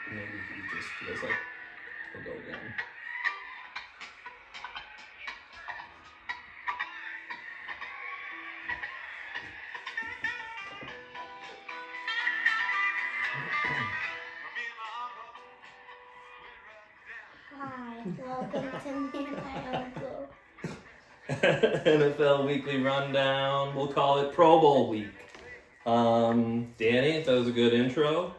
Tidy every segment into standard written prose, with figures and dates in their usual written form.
Maybe he just feels like he'll go again. Hi, welcome to me and my uncle. NFL Weekly Rundown. We'll call it Pro Bowl week. Danny, that was a good intro.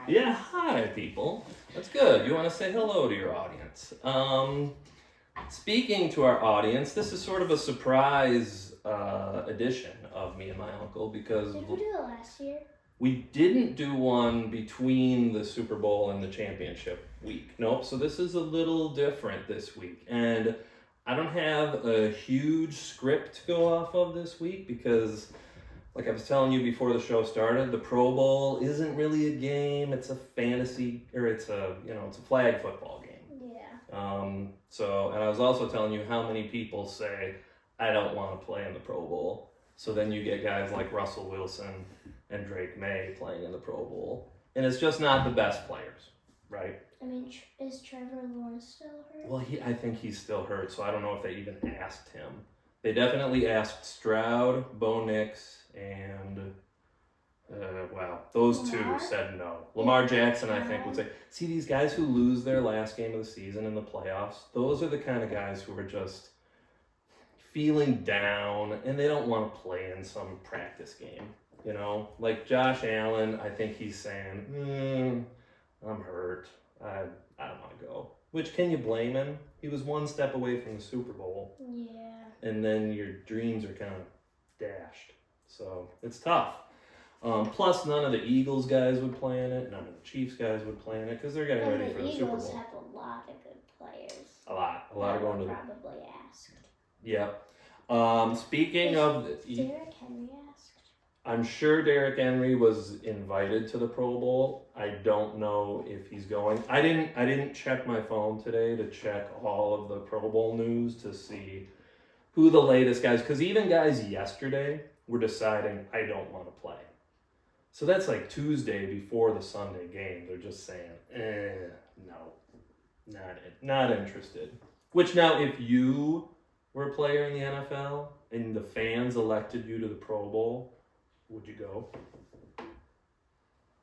Yeah, hi people. That's good. You want to say hello to your audience. Speaking to our audience, this is sort of a surprise edition of Me and My Uncle because Did we do it last year? we didn't do one between the Super Bowl and the championship week. Nope. So this is a little different this week. And I don't have a huge script to go off of this week because, like I was telling you before the show started, the Pro Bowl isn't really a game. It's a fantasy, or it's a flag football game. Yeah. And I was also telling you how many people say, I don't want to play in the Pro Bowl. So then you get guys like Russell Wilson and Drake May playing in the Pro Bowl. And it's just not the best players, right? I mean, is Trevor Lawrence still hurt? Well, I think he's still hurt, so I don't know if they even asked him. They definitely asked Stroud, Bo Nix, and those Lamar? two said no. Lamar Jackson, I think, would say, see, these guys who lose their last game of the season in the playoffs, those are the kind of guys who are just feeling down and they don't want to play in some practice game. You know, like Josh Allen, I think he's saying, I'm hurt. I don't want to go. Which, can you blame him? He was one step away from the Super Bowl. Yeah. And then your dreams are kind of dashed. So it's tough. Plus, none of the Eagles guys would play in it. None of the Chiefs guys would play in it because they're getting ready for the Super Bowl. The Eagles have a lot of good players. A lot are going to probably asked. Yeah. Speaking of Derrick Henry asked. I'm sure Derrick Henry was invited to the Pro Bowl. I don't know if he's going. I didn't check my phone today to check all of the Pro Bowl news to see who the latest guys, because even guys yesterday were deciding I don't want to play. So that's like Tuesday before the Sunday game. They're just saying, no, not interested. Which now, if you were a player in the NFL and the fans elected you to the Pro Bowl, would you go?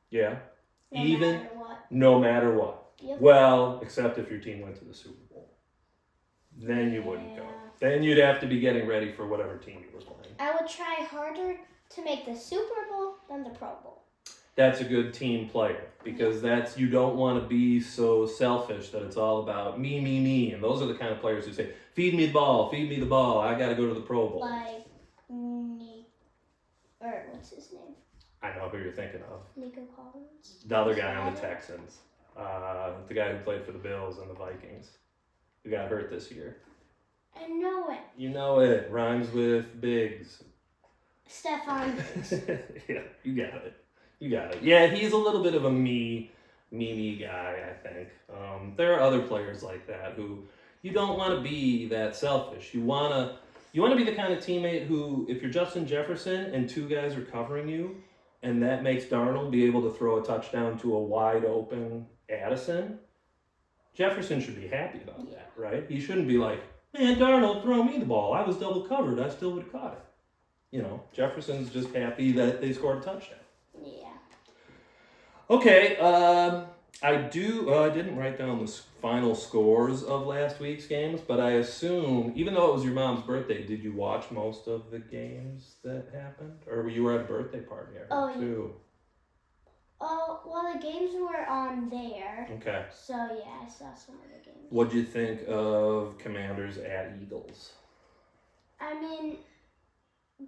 Yeah. No matter what. Yep. Well, except if your team went to the Super Bowl. Then you wouldn't go. Then you'd have to be getting ready for whatever team you were playing. I would try harder to make the Super Bowl than the Pro Bowl. That's a good team player because you don't want to be so selfish that it's all about me. And those are the kind of players who say, feed me the ball, I got to go to the Pro Bowl. Like what's his name? I know who you're thinking of. Nico Collins? The other guy on the Texans. The guy who played for the Bills and the Vikings. Who got hurt this year. I know it. You know it. Rhymes with Biggs. Stephon Diggs. Yeah, you got it. Yeah, he's a little bit of a me guy, I think. There are other players like that who you don't want to be that selfish. You want to be the kind of teammate who, if you're Justin Jefferson and two guys are covering you, and that makes Darnold be able to throw a touchdown to a wide open Addison, Jefferson should be happy about that, right? He shouldn't be like, man, Darnold, throw me the ball. I was double covered. I still would have caught it. You know, Jefferson's just happy that they scored a touchdown. Yeah. Okay, I didn't write down the final scores of last week's games, but I assume, even though it was your mom's birthday, did you watch most of the games that happened? Or you were at a birthday party too? Oh, well, the games were on there. Okay. So, yeah, I saw some of the games. What'd you think of Commanders at Eagles? I mean,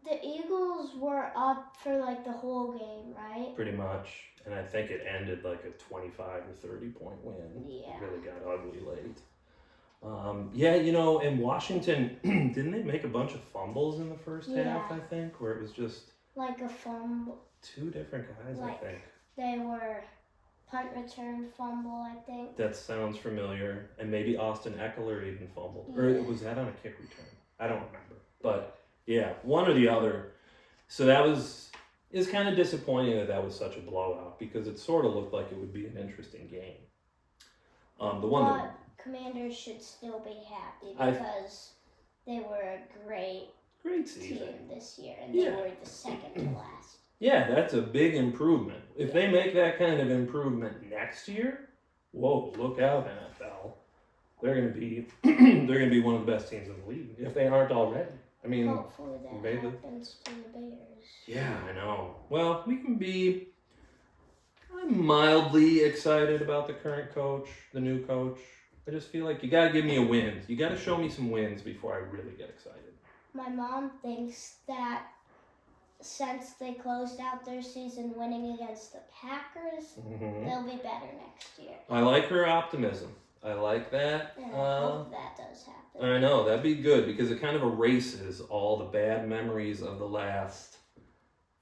the Eagles were up for, like, the whole game, right? Pretty much. And I think it ended like a 25 or 30 point win. Yeah. It really got ugly late. In Washington, didn't they make a bunch of fumbles in the first half, I think? Where it was just... like a fumble. Two different guys, I think. They were punt return fumble, I think. That sounds familiar. And maybe Austin Eckler even fumbled. Yeah. Or was that on a kick return? I don't remember. But, yeah, one or the other. So that was... is kind of disappointing that that was such a blowout because it sort of looked like it would be an interesting game. The one But that Commanders should still be happy I- because they were a great season. team this year, and they Yeah. were the second to last. Yeah, that's a big improvement. If they make that kind of improvement next year, whoa, look out, NFL. They're gonna be they're gonna be one of the best teams in the league if they aren't already. I mean, Hopefully that maybe- happens to the Bears. yeah, I know. Well, we can be. I'm mildly excited about the current coach, the new coach. I just feel like you gotta give me a win. You gotta show me some wins before I really get excited. My mom thinks that since they closed out their season winning against the Packers, Mm-hmm. they'll be better next year. I like her optimism. I like that. And I hope that does happen. I know, that'd be good because it kind of erases all the bad memories of the last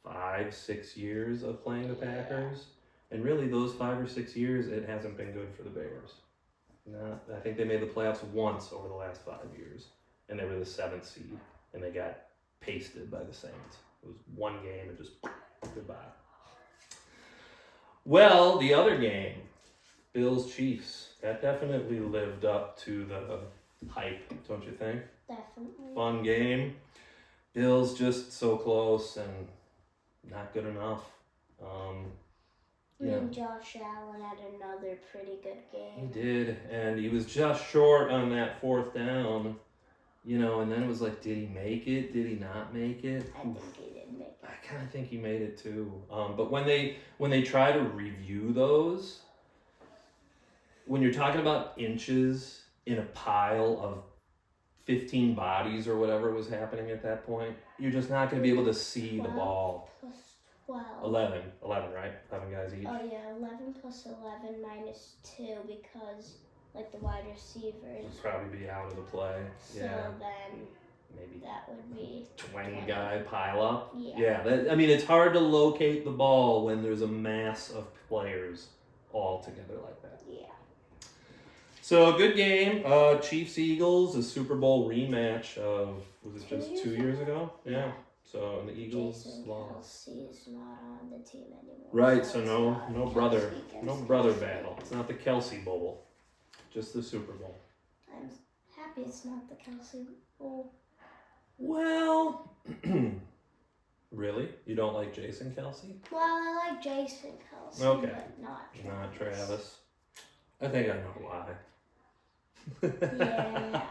5-6 years of playing the Packers. And really, those 5 or 6 years, it hasn't been good for the Bears. No, I think they made the playoffs once over the last 5 years, and they were the 7th seed, and they got pasted by the Saints. It was one game and just goodbye. Well, the other game, Bills-Chiefs, that definitely lived up to the hype, don't you think? Definitely. Fun game. Bills just so close and not good enough. Yeah. And Josh Allen had another pretty good He game. did, and he was just short on that 4th down, and then it was like, did he make it? Did he not make it? I think he did make it. I kind of think he made it too. But when they try to review those, when you're talking about inches in a pile of 15 bodies or whatever was happening at that point, you're just not going to be able to see the 12 ball. Plus 12. 11, right? 11 guys each. Oh yeah, 11 plus 11 minus 2 because like the wide receivers. Would probably be out of the play. So Yeah, then maybe that would be 20 guy pile up. yeah. It's hard to locate the ball when there's a mass of players all together like that. Yeah. So good game. Chiefs Eagles, a Super Bowl rematch of was it just 2 years ago? Yeah. So and the Eagles Jason lost. Kelsey is not on the team anymore. Right. So it's no not brother Kelsey against brother Kelsey. battle. It's not the Kelsey Bowl, just the Super Bowl. I'm happy it's not the Kelsey Bowl. Well, really? You don't like Jason Kelsey? Well, I like Jason Kelsey, Okay. but not Travis. Not Travis. I think I know why. Yeah.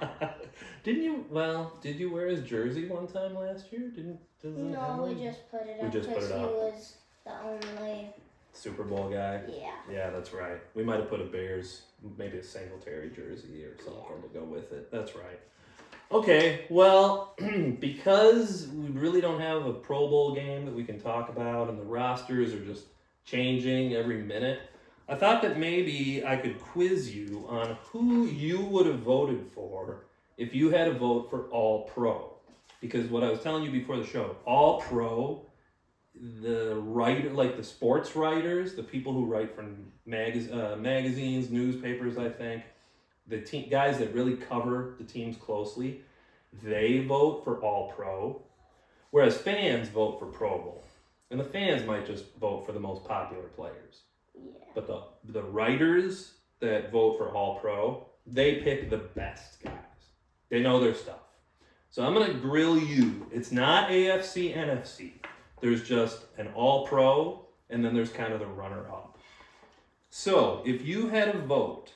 Did you wear his jersey one time last year? Doesn't No, we Henry? just put it We up just put because it he up. was the only. Super Bowl guy. Yeah. Yeah, that's right. We might have put a Bears, maybe a Singletary jersey or something to go with it. That's right. Okay, well, because we really don't have a Pro Bowl game that we can talk about and the rosters are just changing every minute, I thought that maybe I could quiz you on who you would have voted for if you had to vote for All Pro. Because what I was telling you before the show, All Pro, the writer, like the sports writers, the people who write for magazines, newspapers, I think, the guys that really cover the teams closely, they vote for All Pro, whereas fans vote for Pro Bowl. And the fans might just vote for the most popular players. Yeah. But the writers that vote for All Pro, they pick the best guys. They know their stuff. So I'm going to grill you. It's not AFC, NFC. There's just an All Pro, and then there's kind of the runner-up. So if you had a vote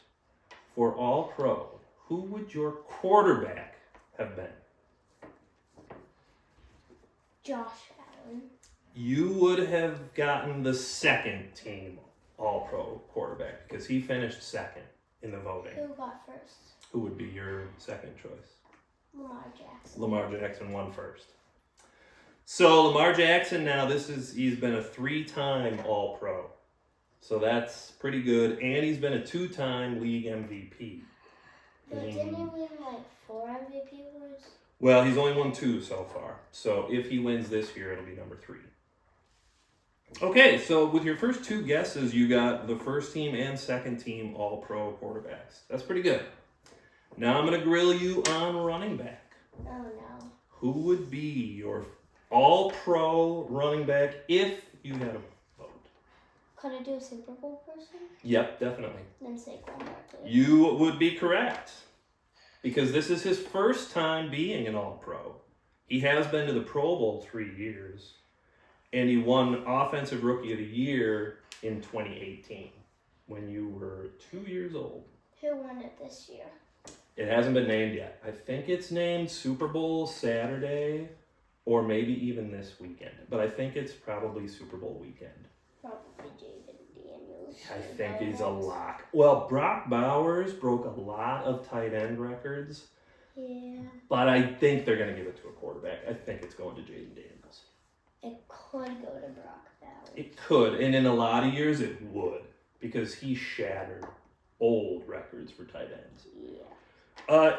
for All Pro, who would your quarterback have been? Josh Allen. You would have gotten the second team All Pro quarterback because he finished second in the voting. Who got first? Who would be your second choice? Lamar Jackson. Lamar Jackson won first. So Lamar Jackson now he's been a 3-time All Pro. So that's pretty good. And he's been a 2-time league MVP. But didn't he win like 4 MVP awards? Well, he's only won 2 so far. So if he wins this year, it'll be number 3. Okay, so with your first 2 guesses, you got the first team and second team All Pro quarterbacks. That's pretty good. Now I'm going to grill you on running back. Oh no. Who would be your All-Pro running back if you had a vote. Could I do a Super Bowl person? Yep, definitely. Then Saquon Barkley. You would be correct. Because this is his first time being an All-Pro. He has been to the Pro Bowl 3 years. And he won Offensive Rookie of the Year in 2018 when you were 2 years old. Who won it this year? It hasn't been named yet. I think it's named Super Bowl Saturday or maybe even this weekend. But I think it's probably Super Bowl weekend. Probably Jaden Daniels. I think he's a lock. Well, Brock Bowers broke a lot of tight end records. Yeah. But I think they're going to give it to a quarterback. I think it's going to Jaden Daniels. It could go to Brock Bowers. It could. And in a lot of years, it would. Because he shattered old records for tight ends. Yeah.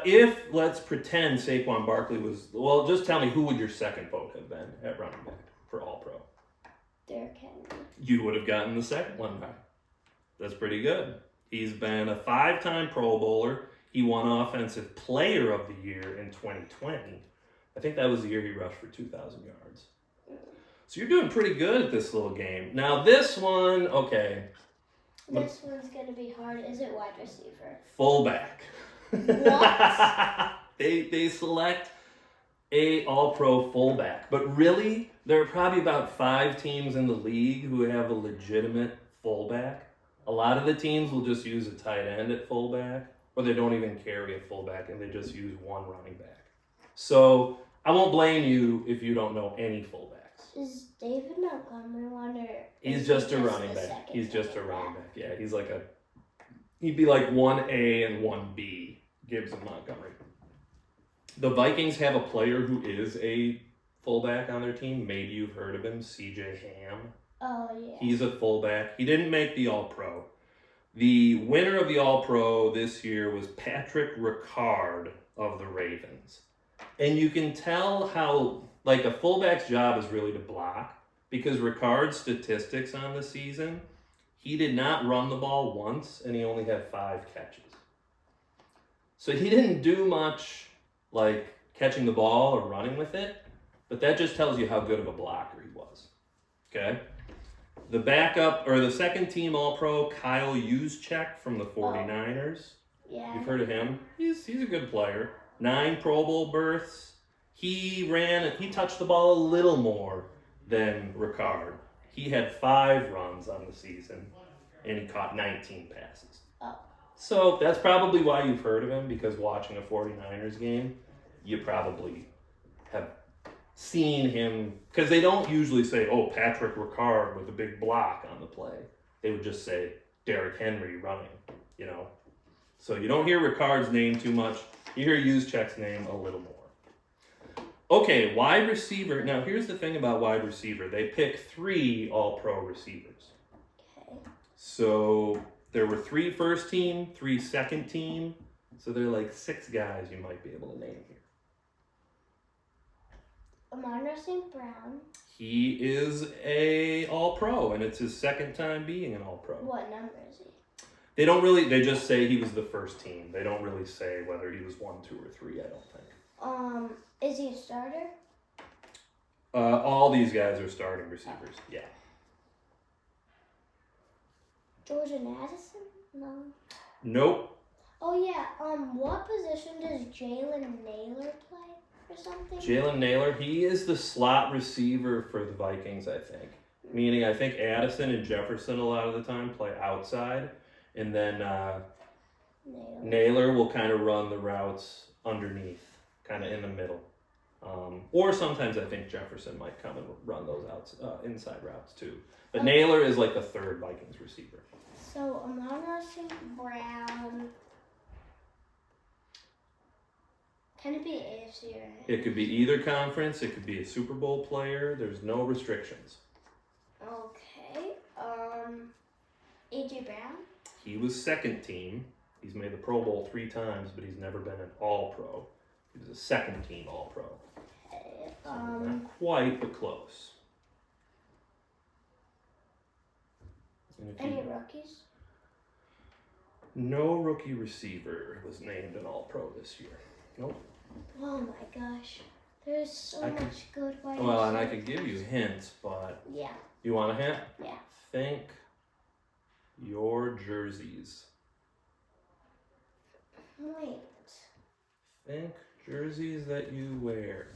If, let's pretend Saquon Barkley was... Well, just tell me, who would your second vote have been at running back for All-Pro? Derrick Henry. You would have gotten the second one right. That's pretty good. He's been a 5-time Pro Bowler. He won Offensive Player of the Year in 2020. I think that was the year he rushed for 2,000 yards. So you're doing pretty good at this little game. Now this one, okay. This one's going to be hard. Is it wide receiver? Fullback. What? They select a All-Pro fullback. But really, there are probably about 5 teams in the league who have a legitimate fullback. A lot of the teams will just use a tight end at fullback, or they don't even carry a fullback, and they just use one running back. So I won't blame you if you don't know any fullbacks. Is David Montgomery one, or He's just a running back. He's just a running back. Yeah, he's like he'd be like 1A and 1B, Gibbs and Montgomery. The Vikings have a player who is a fullback on their team. Maybe you've heard of him, C.J. Ham. Oh, yeah. He's a fullback. He didn't make the All-Pro. The winner of the All-Pro this year was Patrick Ricard of the Ravens. And you can tell how, like, a fullback's job is really to block, because Ricard's statistics on the season, he did not run the ball once, and he only had 5 catches. So he didn't do much, like, catching the ball or running with it, but that just tells you how good of a blocker he was. Okay? The backup, or the second team All-Pro, Kyle Juszczyk from the 49ers. Yeah. You've heard of him? He's a good player. 9 Pro Bowl berths. He touched the ball a little more than Ricard. He had 5 runs on the season, and he caught 19 passes. Oh. So that's probably why you've heard of him, because watching a 49ers game, you probably have seen him, because they don't usually say, oh, Patrick Ricard with a big block on the play. They would just say Derrick Henry running, you know. So you don't hear Ricard's name too much. You hear Juszczyk's name a little more. Okay, wide receiver. Now, here's the thing about wide receiver. They pick 3 All-Pro receivers. Okay. So there were 3 first team, 3 second team. So there are like 6 guys you might be able to name here. Amon-Ra St. Brown. He is a All-Pro, and it's his second time being an All-Pro. What number is he? They just say he was the first team. They don't really say whether he was 1, 2, or 3, I don't think. Is he a starter? All these guys are starting receivers, yeah. Jordan Addison? No. Nope. Oh, yeah. What position does Jalen Naylor play or something? Jalen Naylor, he is the slot receiver for the Vikings, I think. Meaning, I think Addison and Jefferson a lot of the time play outside, and then Naylor will kind of run the routes underneath, kind of in the middle. Or sometimes I think Jefferson might come and run those inside routes too. But Naylor is like the third Vikings receiver. So Amon-Ra St. Brown. Can it be AFC or? It could be either conference. It could be a Super Bowl player. There's no restrictions. Okay. A.J. Brown. He was second team. He's made the Pro Bowl 3 times, but he's never been an All-Pro. He was a second team All-Pro. Okay. So not quite, but close. Any rookies? No rookie receiver was named an All-Pro this year. Nope. Oh my gosh. There's so much good wide Well, and I receivers. could give you hints, but Yeah. you want a hint? Yeah. Think your jerseys. Wait. Think jerseys that you wear.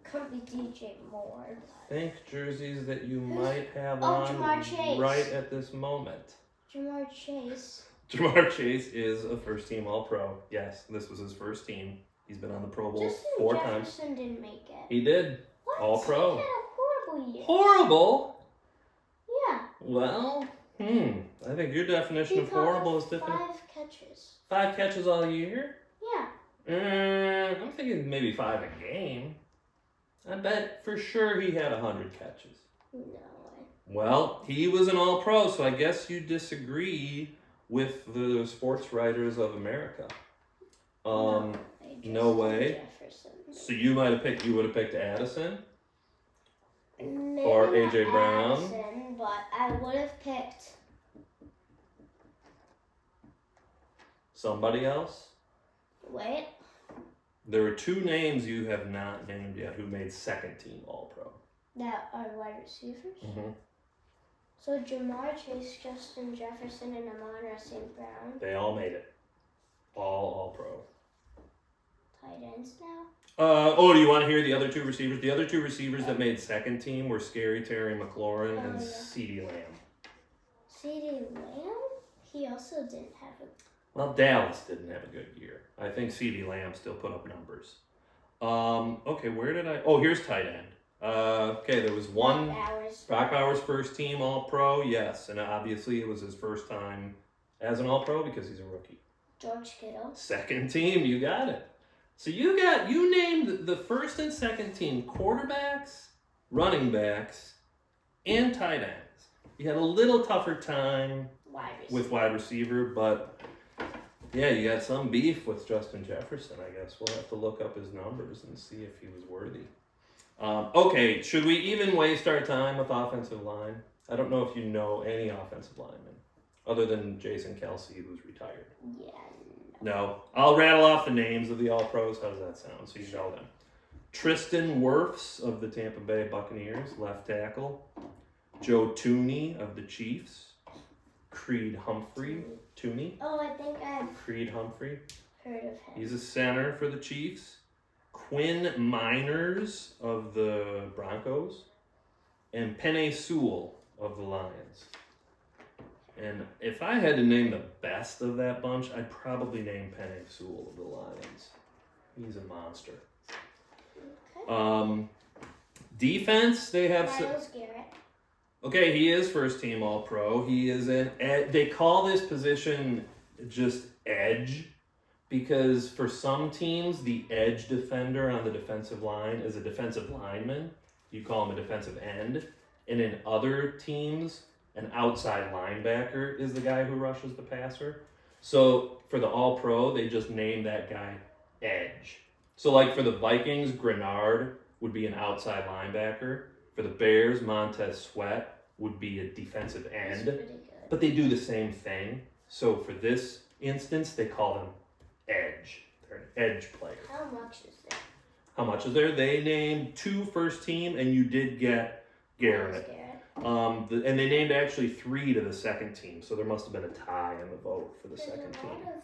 Could be DJ Moore. Think jerseys that you Who's- might have Oh, on Jamar Chase. right at this moment. Jamar Chase. Jamar Chase is a first-team All-Pro. Yes, this was his first team. He's been on the Pro Bowl Justin 4 times. Jefferson didn't make it. He did. What? All-Pro. He had a horrible year. Horrible? Yeah. Well, I think your definition He of caught horrible is different. 5 catches. 5 catches all year? Yeah. I'm thinking maybe 5 a game. I bet for sure he had 100 catches. No way. Well, he was an All-Pro, so I guess you disagree with the sports writers of America. No Justin way. Jefferson. So you would have picked Addison? Maybe Or not A.J. Brown. Addison, but I would have picked. Somebody else? Wait. There are 2 names you have not named yet who made second-team All-Pro. That are wide receivers. Mm-hmm. So Jamar Chase, Justin Jefferson, and Amon-Ra St. Brown. They all made it. All Pro. Tight ends now. Do you want to hear the other 2 receivers? The other 2 receivers that made second team were Scary Terry McLaurin and yeah. CeeDee Lamb. CeeDee Lamb? He also didn't have a. Well, Dallas didn't have a good year. I think CeeDee Lamb still put up numbers. Okay, where did I... Oh, here's tight end. Okay, there was one... Brock Bowers first team All-Pro, yes. And obviously it was his first time as an All-Pro because he's a rookie. George Kittle. Second team, you got it. So you named the first and second team quarterbacks, running backs, and tight ends. You had a little tougher time with wide receiver, but yeah, you got some beef with Justin Jefferson, I guess. We'll have to look up his numbers and see if he was worthy. Okay, should we even waste our time with offensive line? I don't know if you know any offensive linemen other than Jason Kelsey, who's retired. Yeah. No. I'll rattle off the names of the All-Pros. How does that sound? So you know them. Tristan Wirfs of the Tampa Bay Buccaneers, left tackle. Joe Tooney of the Chiefs. Creed Humphrey. Tooney? Oh, I think I've Creed Humphrey. heard of him. He's a center for the Chiefs. Quinn Miners of the Broncos. And Penei Sewell of the Lions. And if I had to name the best of that bunch, I'd probably name Penei Sewell of the Lions. He's a monster. Okay. Defense, they have... Myles Garrett. Okay, he is first team All-Pro. He is they call this position just edge because for some teams, the edge defender on the defensive line is a defensive lineman. You call him a defensive end. And in other teams, an outside linebacker is the guy who rushes the passer. So for the All-Pro, they just name that guy edge. So like for the Vikings, Grenard would be an outside linebacker. For the Bears, Montez Sweat would be a defensive end. That's pretty good. But they do the same thing. So for this instance, they call them edge. They're an edge player. How much is there? How much is there? They named 2 first team, and you did get Garrett. And they named actually 3 to the second team, so there must have been a tie in the vote for the second team. There's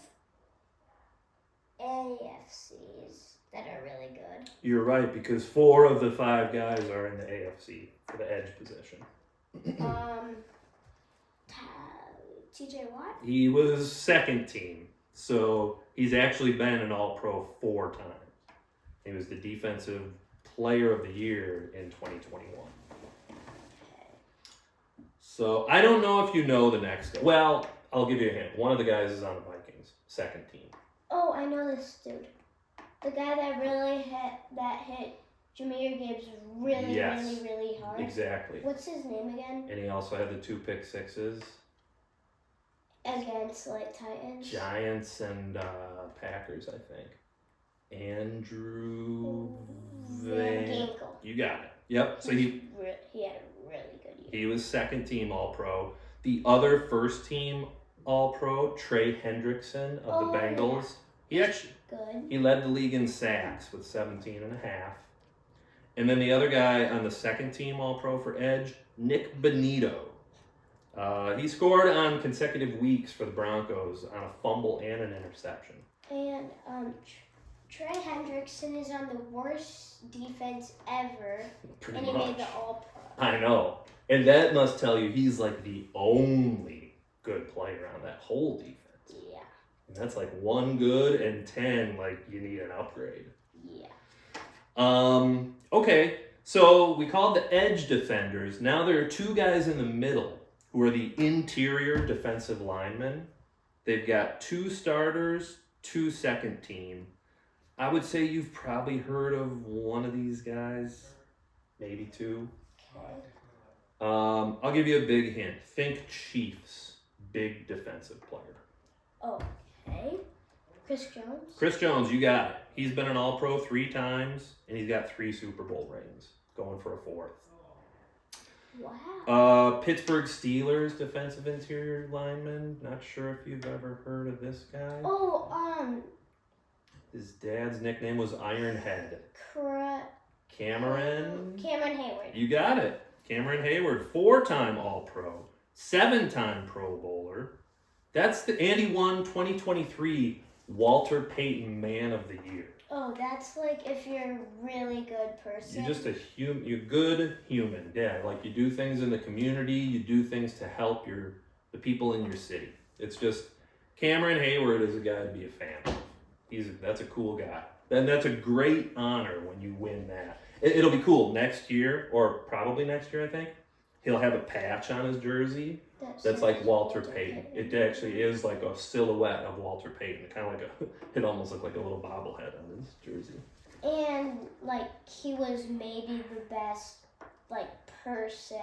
a lot of AFCs that are really good. You're right, because 4 of the 5 guys are in the AFC for the edge position. TJ Watt? He was second team, so he's actually been an All-Pro 4 times. He was the Defensive Player of the Year in 2021. So I don't know if you know the next guy. Well, I'll give you a hint. One of the guys is on the Vikings, second team. Oh, I know this dude. The guy that hit Jahmyr Gibbs really hard. Exactly. What's his name again? And he also had the 2 pick sixes. Against Titans. Giants and Packers, I think. Andrew Van Ginkel. You got it. Yep. So he had a really good year. He was second team All-Pro. The other first team All-Pro, Trey Hendrickson of the Bengals. Yeah. He led the league in sacks with 17 and a half. And then the other guy on the second team All-Pro for edge, Nick Benito. He scored on consecutive weeks for the Broncos on a fumble and an interception. And Trey Hendrickson is on the worst defense ever, Pretty and he much. made the All-Pro. I know. And that must tell you he's like the only good player on that whole defense. Yeah. And that's like 1 good and 10 like you need an upgrade. Yeah. Okay, so we called the edge defenders. Now there are 2 guys in the middle who are the interior defensive linemen. They've got 2 starters, 2 second team. I would say you've probably heard of one of these guys, maybe 2. Okay. I'll give you a big hint. Think Chiefs, big defensive player. Okay. Chris Jones? Chris Jones, you got it. He's been an All-Pro 3 times, and he's got 3 Super Bowl rings, going for a 4th. Wow. Pittsburgh Steelers defensive interior lineman. Not sure if you've ever heard of this guy. Oh, His dad's nickname was Ironhead. Cameron Hayward. You got it. Cameron Hayward, 4-time All-Pro, 7-time Pro Bowler. And he won 2023 Walter Payton Man of the Year. Oh, that's like if you're a really good person. You're just you're good human. Yeah, like you do things in the community, you do things to help the people in your city. It's just Cameron Hayward is a guy to be a fan of. That's a cool guy. Then that's a great honor when you win that. It'll be cool next year, or probably next year, I think. He'll have a patch on his jersey that's like Walter Payton. It actually is like a silhouette of Walter Payton. Kind of like it almost looked like a little bobblehead on his jersey. And like he was maybe the best like person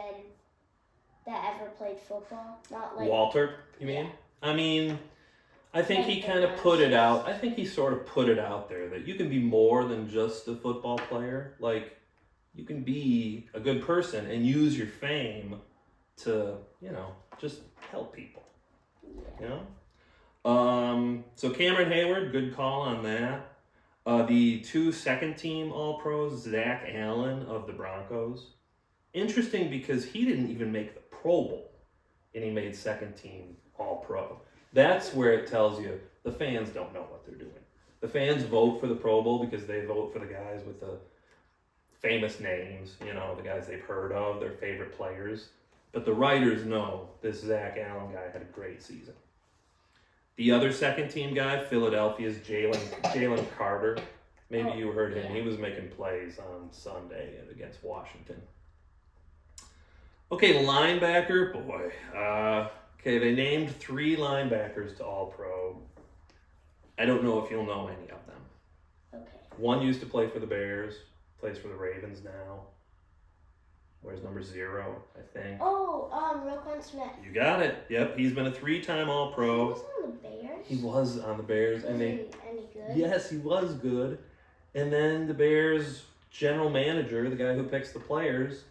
that ever played football. Not like Walter, you mean? Yeah. I mean, I think he Like kind of the put it out. Nazis. I think he sort of put it out there that you can be more than just a football player. Like, you can be a good person and use your fame to, just help people. Yeah. So Cameron Hayward, good call on that. The 2 second team All-Pros, Zach Allen of the Broncos. Interesting because he didn't even make the Pro Bowl, and he made second team All-Pro. That's where it tells you the fans don't know what they're doing. The fans vote for the Pro Bowl because they vote for the guys with the famous names, the guys they've heard of, their favorite players. But the writers know this Zach Allen guy had a great season. The other second team guy, Philadelphia's Jalen Carter. Maybe you heard him. Yeah. He was making plays on Sunday against Washington. Okay, linebacker, boy. Okay, they named 3 linebackers to All-Pro. I don't know if you'll know any of them. Okay. One used to play for the Bears, plays for the Ravens now. Wears number 0, I think. Oh, Roquan Smith. You got it. Yep, he's been a 3-time He All-Pro. was on the Bears. He was on the Bears, Was and he they. any good? Yes, he was good. And then the Bears general manager, the guy who picks the players,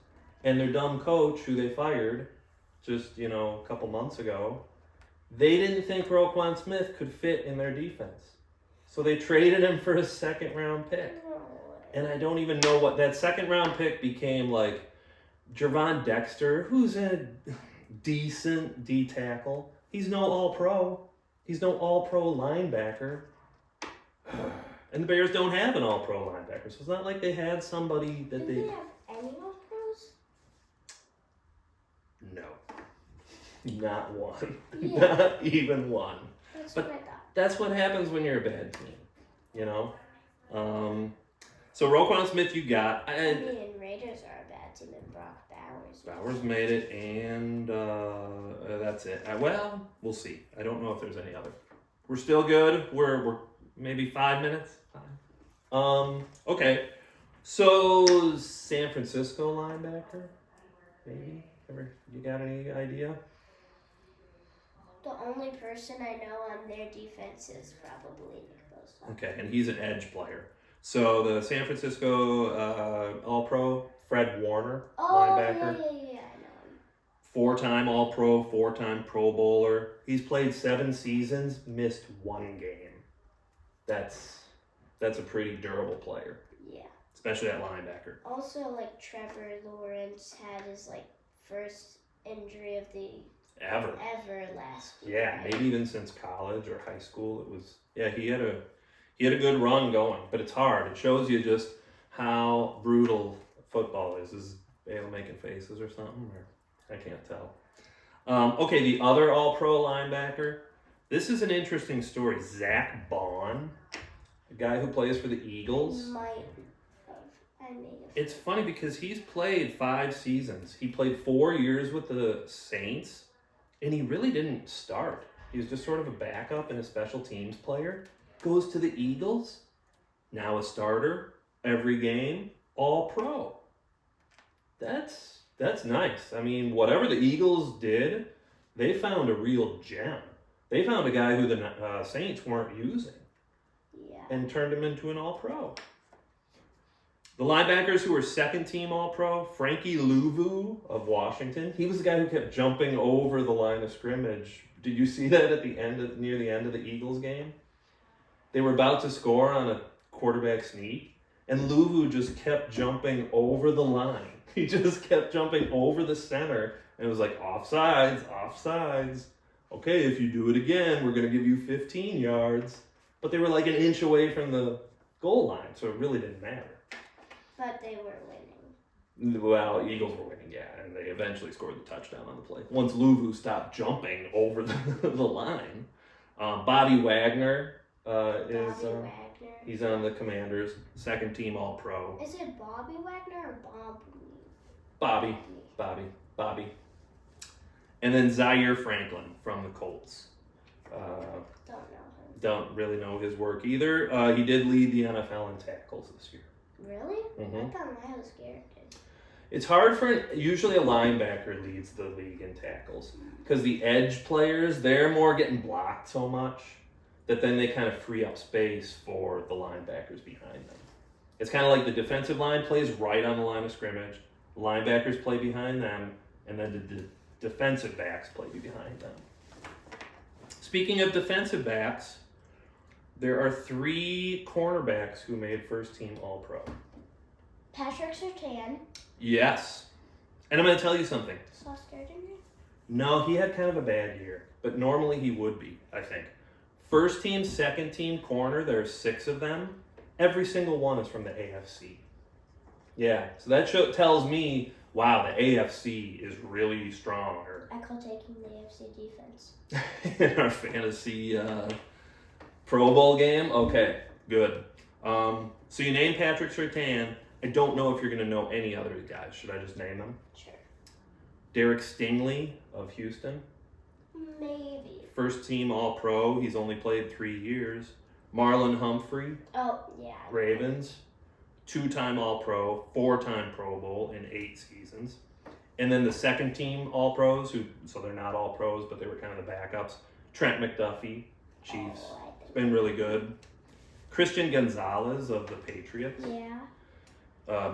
and their dumb coach, who they fired just, a couple months ago, they didn't think Roquan Smith could fit in their defense. So they traded him for a 2nd-round pick. No way. And I don't even know what that 2nd-round pick became, like Jervon Dexter, who's a decent D-tackle. He's no All-Pro. He's no All-Pro linebacker. And the Bears don't have an All-Pro linebacker, so it's not like they had somebody that Do they have any All-Pros? No. Not one. Yeah. Not even one. That's But- what I thought. That's what happens when you're a bad team, So Roquan Smith, you got. And Raiders are a bad team, and Brock Bowers. Bowers made it, and that's it. Well, we'll see. I don't know if there's any other. We're still good. We're maybe 5 minutes. 5. Okay. So San Francisco linebacker, maybe. You got any idea? The only person I know on their defense is probably Nick Bosa. Okay, and he's an edge player. So the San Francisco All-Pro, Fred Warner, linebacker. Yeah, I know him. 4-time All-Pro, 4-time Pro Bowler. He's played 7 seasons, missed 1 game. That's a pretty durable player. Yeah. especially at linebacker. Also, like Trevor Lawrence had his like first injury of the Ever last year. Yeah, maybe even since college or high school. It was he had a good run going, but it's hard. It shows you just how brutal football is. Is Bale making faces or something? Or I can't tell. Okay, the other All-Pro linebacker. This is an interesting story. Zach Bond, a guy who plays for the Eagles. It's funny because he's played 5 seasons. He played 4 years with the Saints, and he really didn't start. He was just sort of a backup and a special teams player. Goes to the Eagles, now a starter every game, All-Pro. That's nice. I mean, whatever the Eagles did, they found a real gem. They found a guy who the Saints weren't using, and turned him into an All-Pro. The linebackers who were second-team All-Pro, Frankie Louvu of Washington. He was the guy who kept jumping over the line of scrimmage. Did you see that near the end of the Eagles game? They were about to score on a quarterback sneak, and Louvu just kept jumping over the line. He just kept jumping over the center, and it was like, offsides, offsides. Okay, if you do it again, we're going to give you 15 yards. But they were like an inch away from the goal line, so it really didn't matter. But they were winning. Well, Eagles were winning, yeah, and they eventually scored the touchdown on the play. Once Louvu stopped jumping over the line. Bobby Wagner he's on the Commanders, second-team All-Pro. Is it Bobby Wagner or Bobby? Bobby. And then Zaire Franklin from the Colts. Don't know him. Don't really know his work either. He did lead the NFL in tackles this year. Really? Mm-hmm. I thought Miles Garrett did. It's hard usually a linebacker leads the league in tackles because the edge players, they're more getting blocked so much that then they kind of free up space for the linebackers behind them. It's kind of like the defensive line plays right on the line of scrimmage, linebackers play behind them, and then the defensive backs play behind them. Speaking of defensive backs, there are 3 cornerbacks who made first-team All-Pro. Patrick Surtain. Yes. And I'm going to tell you something. Sauce Gardner? No, he had kind of a bad year, but normally he would be, I think. First team, second team corner, there are 6 of them. Every single one is from the AFC. Yeah, so that tells me, wow, the AFC is really strong. I call taking the AFC defense. In our fantasy Pro Bowl game? Okay, good. So you named Patrick Surtain. I don't know if you're going to know any other guys. Should I just name them? Sure. Derek Stingley of Houston. Maybe. First team All-Pro. He's only played 3 years. Marlon Humphrey. Oh, yeah. Ravens. 2-time All-Pro. 4-time Pro Bowl in 8 seasons. And then the second team All-Pros, so they're not All-Pros, but they were kind of the backups. Trent McDuffie, Chiefs. It's been really good. Christian Gonzalez of the Patriots. Yeah.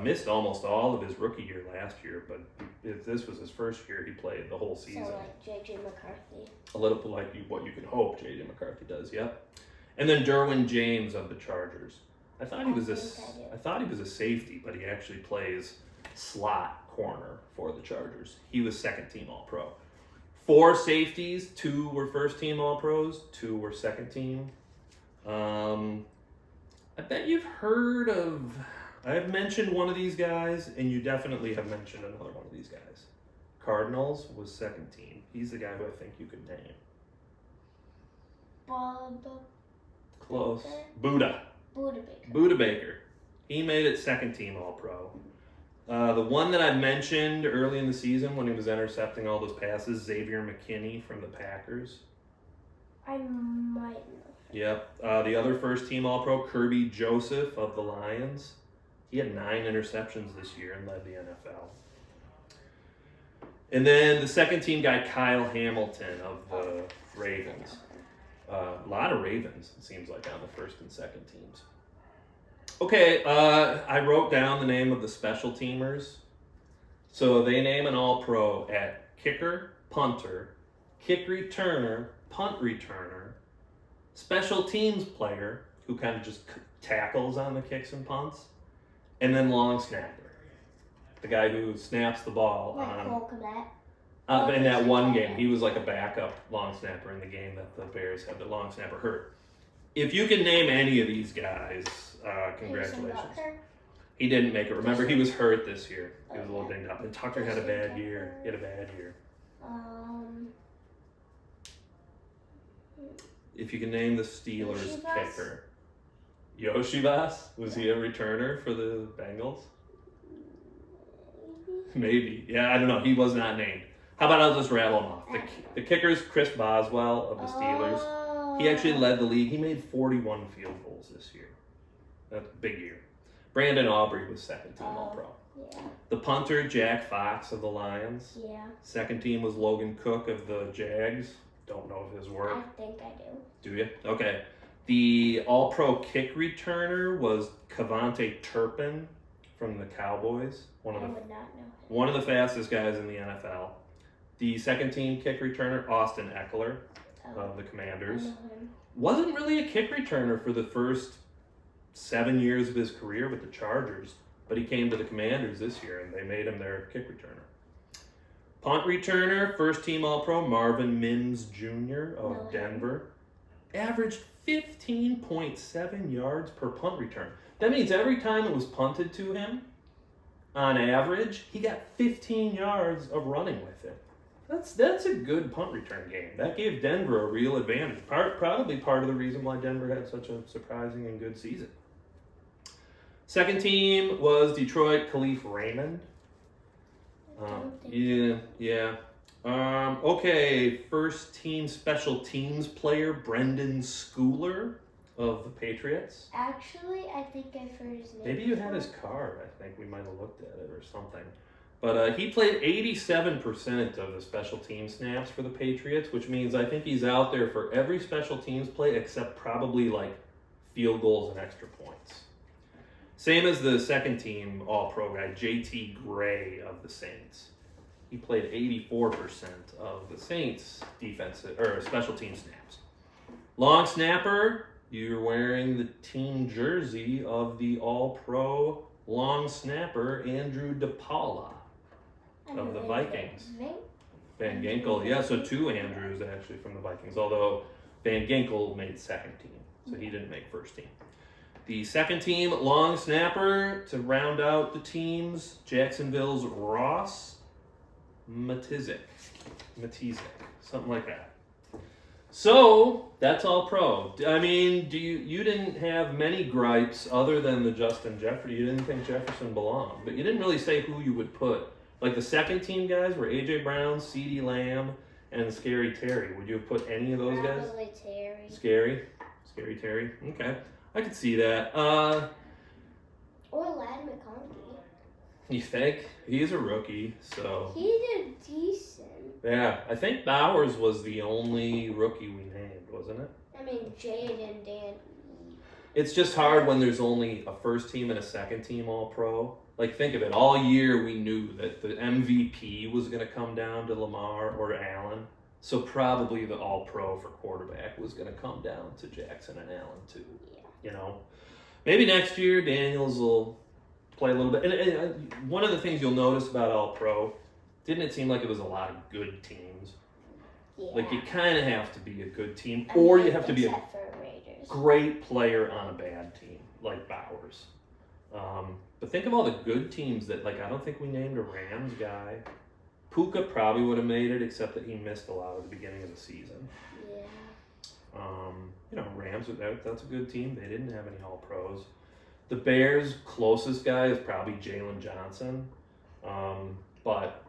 Missed almost all of his rookie year last year, but if this was his first year, he played the whole season. So like J.J. McCarthy. A little like what you can hope J.J. McCarthy does, yep. And then Derwin James of the Chargers. I thought he was a safety, but he actually plays slot corner for the Chargers. He was second team All-Pro. 4 safeties, 2 were first team All-Pros, 2 were second team. I bet you've heard of, I've mentioned one of these guys, and you definitely have mentioned another one of these guys. Cardinals was second team. He's the guy who I think you could name. Bob. Close. Baker? Buda Baker. He made it second team All-Pro. The one that I mentioned early in the season when he was intercepting all those passes, Xavier McKinney from the Packers. I might know. Yep. The other first team All-Pro, Kirby Joseph of the Lions. He had 9 interceptions this year and led the NFL. And then the second team guy, Kyle Hamilton of the Ravens. A lot of Ravens, it seems like, on the first and second teams. Okay, I wrote down the name of the special teamers. So they name an All-Pro at kicker, punter, kick returner, punt returner, special teams player, who kind of just tackles on the kicks and punts, and then long snapper, the guy who snaps the ball Like on. Cole Kmet. In that one game, he was like a backup long snapper in the game that the Bears had the long snapper hurt. If you can name any of these guys, congratulations. He didn't make it. Remember, he was hurt this year. He was a little dinged up. And Tucker had a bad year. He had a bad year. If you can name the Steelers kicker. Yoshivas? Was he a returner for the Bengals? Maybe. Yeah, I don't know. He was not named. How about I'll just rattle them off. The kicker's Chris Boswell of the Steelers. He actually led the league. He made 41 field goals this year. That's a big year. Brandon Aubrey was second team All-Pro. Yeah. The punter, Jack Fox of the Lions. Yeah. Second team was Logan Cook of the Jags. Don't know if his work. I think I do. Do you? Okay. The All-Pro kick returner was Cavante Turpin from the Cowboys. I would not know him. One of the fastest guys in the NFL. The second team kick returner, Austin Eckler of the Commanders. I know him. Wasn't really a kick returner for the first 7 years of his career with the Chargers, but he came to the Commanders this year and they made him their kick returner. Punt returner, first team All-Pro, Marvin Mims Jr. of Denver. Averaged 15.7 yards per punt return. That means every time it was punted to him, on average, he got 15 yards of running with it. That's a good punt return game. That gave Denver a real advantage. Probably part of the reason why Denver had such a surprising and good season. Second team was Detroit, Khalif Raymond. Yeah. Okay, first team special teams player, Brendan Schooler of the Patriots. Actually, I think I've heard his name. Maybe you had his card. I think we might have looked at it or something. But he played 87% of the special team snaps for the Patriots, which means I think he's out there for every special teams play except probably like field goals and extra points. Same as the second team All-Pro guy, JT Gray of the Saints. He played 84% of the Saints' defensive or special team snaps. Long snapper, you're wearing the team jersey of the All-Pro long snapper Andrew DePaula of the Vikings. Van Ginkel, yeah, so two Andrews actually from the Vikings, although Van Ginkel made second team, so he didn't make first team. The second team long snapper to round out the teams, Jacksonville's Ross Matizik, something like that. So that's All-Pro. I mean, you didn't have many gripes other than the Justin Jefferson. You didn't think Jefferson belonged, but you didn't really say who you would put. Like the second team guys were A.J. Brown, CeeDee Lamb, and Scary Terry. Would you have put any of those guys? Probably Terry. Scary Terry. Okay, I could see that. Or Ladd McConkey. You think? He's a rookie, so. He did decent. Yeah, I think Bowers was the only rookie we named, wasn't it? I mean, Jaden, Dan. It's just hard when there's only a first team and a second team All-Pro. Like, think of it. All year we knew that the MVP was going to come down to Lamar or Allen. So probably the All-Pro for quarterback was going to come down to Jackson and Allen too. Yeah. You know? Maybe next year Daniels will play a little bit. And one of the things you'll notice about All-Pro, didn't it seem like it was a lot of good teams? Yeah. Like, you kind of have to be a good team, or you have to be a Raiders. great player on a bad team, like Bowers. But think of all the good teams that, like, I don't think we named a Rams guy. Puka probably would have made it, except that he missed a lot at the beginning of the season. Yeah. You know, Rams, that's a good team. They didn't have any All-Pros. The Bears' closest guy is probably Jalen Johnson. But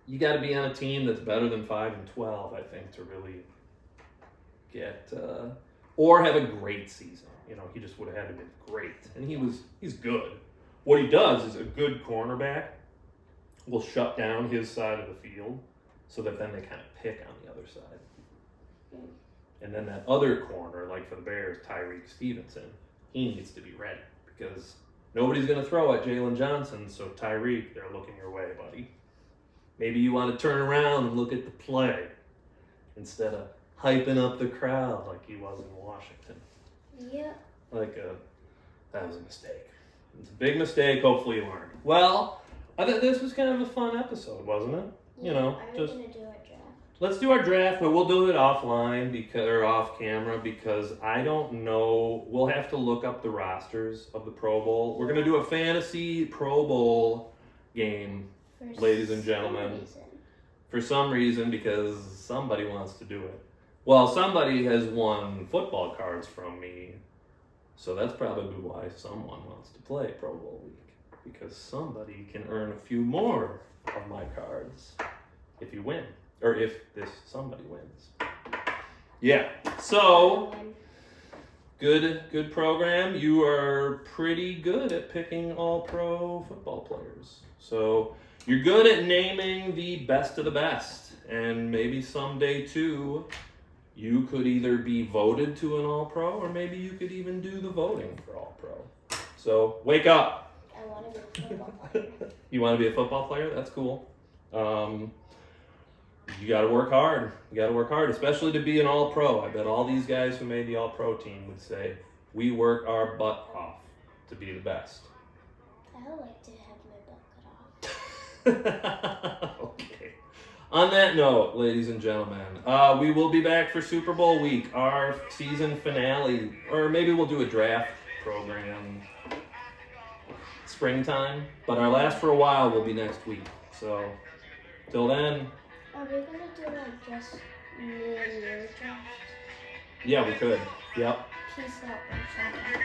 you got to be on a team that's better than 5-12, I think, to really get or have a great season. You know, he just would have had to be great, and he's good. What he does is a good cornerback will shut down his side of the field, so that then they kind of pick on the other side. And then that other corner, like for the Bears, Tyreek Stevenson, he needs to be ready because nobody's going to throw at Jalen Johnson. So Tyreek, they're looking your way, buddy. Maybe you want to turn around and look at the play instead of hyping up the crowd like he was in Washington. Yeah. That was a mistake. It's a big mistake. Hopefully you learned. Well, I thought this was kind of a fun episode, wasn't it? Yeah, You know, are we just gonna do our draft? let's do our draft, but we'll do it offline or off camera because I don't know. We'll have to look up the rosters of the Pro Bowl. We're gonna do a fantasy Pro Bowl game, For ladies and some gentlemen. reason. For some reason, because somebody wants to do it. Well, somebody has won football cards from me, so that's probably why someone wants to play Pro Bowl week. Because somebody can earn a few more of my cards if you win. Or if this somebody wins. Yeah. So good program. You are pretty good at picking all pro football players. So you're good at naming the best of the best. And maybe someday too, you could either be voted to an all pro or maybe you could even do the voting for all pro. So wake up. I want to be a football player. You want to be a football player? That's cool. You got to work hard. You got to work hard, especially to be an all-pro. I bet all these guys who made the all-pro team would say, we work our butt off to be the best. I would like to have my butt cut off. Okay. On that note, ladies and gentlemen, we will be back for Super Bowl week, our season finale, or maybe we'll do a draft program springtime, but our last for a while will be next week. So, till then, Are we gonna do like just me and you draft? yeah, we could. Yep. Peace out, Bushra.